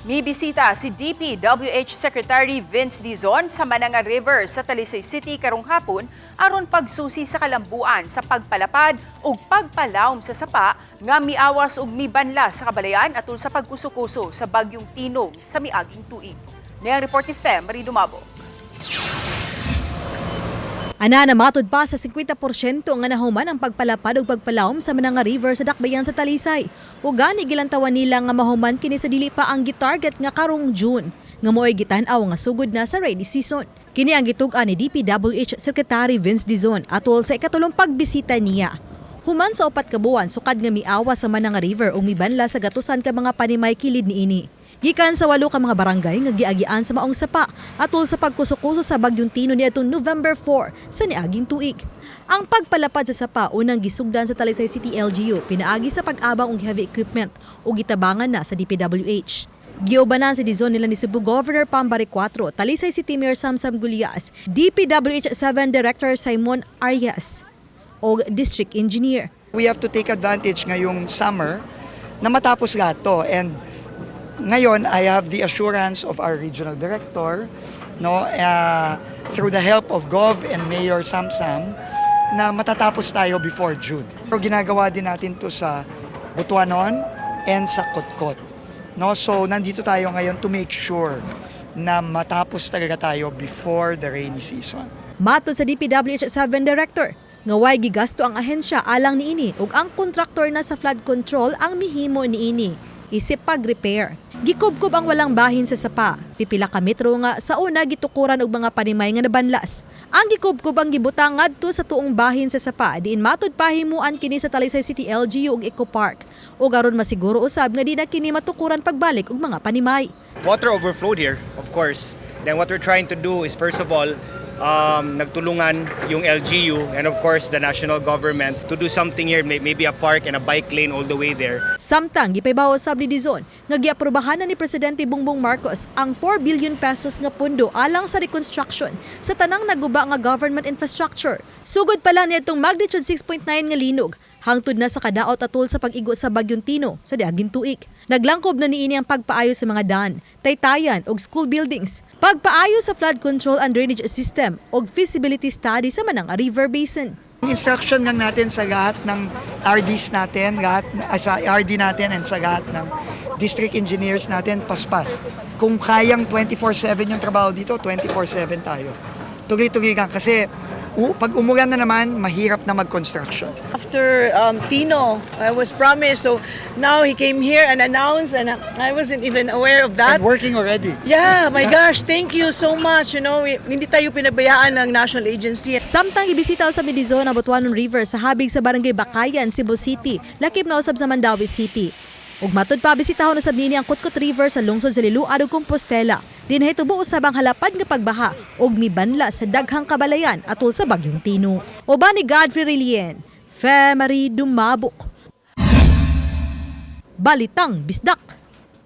May bisita si DPWH Secretary Vince Dizon sa Mananga River sa Talisay City karong hapon aron pagsusi sa kalambuan sa pagpalapad ug pagpalawom sa sapa nga miawas ug mibanla sa kabalayan atol sa pagkusukuso sa bagyong Tinog sa miaging tuig. Niyang report ni Fem Marie Dumabo. Ana namatod pa sa 50% nga nahuman ang pagpalapad ug pagpalawom sa Mananga River sa dakbayan sa Talisay. Ug gani gilantawan nila nga mahuman kini sa dili pa ang gitarget nga karong June nga mo'y gitan-aw nga sugod na sa rainy season. Kini ang gitug-an ni DPWH Secretary Vince Dizon atol sa ikatulong pagbisita niya. Human sa 4 ka buwan sukad nga miawas sa Mananga River ug mibanla sa gatusan ka mga panimay kilid niini. Gikan sa 8 ka mga barangay nga giagian sa maong sapa atol sa pagkusukuso sa bagyong Tino niadtong November 4 sa niaging tuig. Ang pagpalapad sa sapa unang gisugdan sa Talisay City LGU pinaagi sa pag-abang og heavy equipment ug gitabangan na sa DPWH. Giubanan si Dizon nila ni Cebu Governor Pambari 4, Talisay City Mayor Samsam Gulias, DPWH 7 Director Simon Arias o District Engineer. We have to take advantage ngayong summer na matapos lahat to, and ngayon I have the assurance of our regional director, through the help of Gov and Mayor Samsam, na matatapos tayo before June. Pero ginagawa din natin to sa Butuanon and sa Kotkot. So nandito tayo ngayon to make sure na matapos talaga tayo before the rainy season. Mato sa DPWH 7 Director, nga way gigasto ang ahensya alang niini ug ang kontraktor na sa flood control ang mihimo niini isip pag-repair. Gikubkob ang walang bahin sa sapa. Pipila ka metro nga sa una gitukuran og mga panimay nga nabanlas. Ang gikubkob ang gibutang ngadto sa tuong bahin sa sapa diin matud pahimuan kini sa Talisay City LGU ug Eco Park. O garon masiguro usab nga di na kini matukuran pagbalik og mga panimay. Water overflowed here, of course. Then what we're trying to do is, first of all, nagtulungan yung LGU and of course the national government to do something here, maybe a park and a bike lane all the way there. Samtang gipaybawo sab ni Dizon nga giaprobahan na ni Presidente Bongbong Marcos ang 4 billion pesos nga pondo alang sa reconstruction sa tanang naguba nga government infrastructure. Sugod pa lang nitong magnitude 6.9 nga linog hangtod na sa kadaot atol sa pag-igo sa bagyong Tino sa diaging tuig. Naglangkob na niini ang pagpaayo sa mga daan, taytayan ug school buildings, pagpaayo sa flood control and drainage system ug feasibility study sa Mananga River Basin. Instruction lang natin sa lahat ng RDs natin, sa RD natin and sa lahat ng district engineers natin, paspas. Kung kayang 24/7 yung trabaho dito, 24/7 tayo. Tuloy-tuloy lang kasi pag umulan na naman, mahirap na mag-construction. After Tino was promised, so now he came here and announced, and I wasn't even aware of that. And working already. Yeah, my gosh, thank you so much. Hindi tayo pinabayaan ng national agency. Samtang ibisita sa Dizon ang Butuanon River sa habig sa Barangay Bakayan, Cebu City, lakip na usab sa Mandawi City. Ug matud pa bisitahon usab nini ang Kotkot River sa lungsod sa Liloan ug Compostela. Dinhay tubo usab ang halapad nga pagbaha ug mibanla sa daghang kabalayan atol sa bagyong Tino. Uban ni Godfrey Rilien, Fem Marie Dumabo. Balitang Bisdak.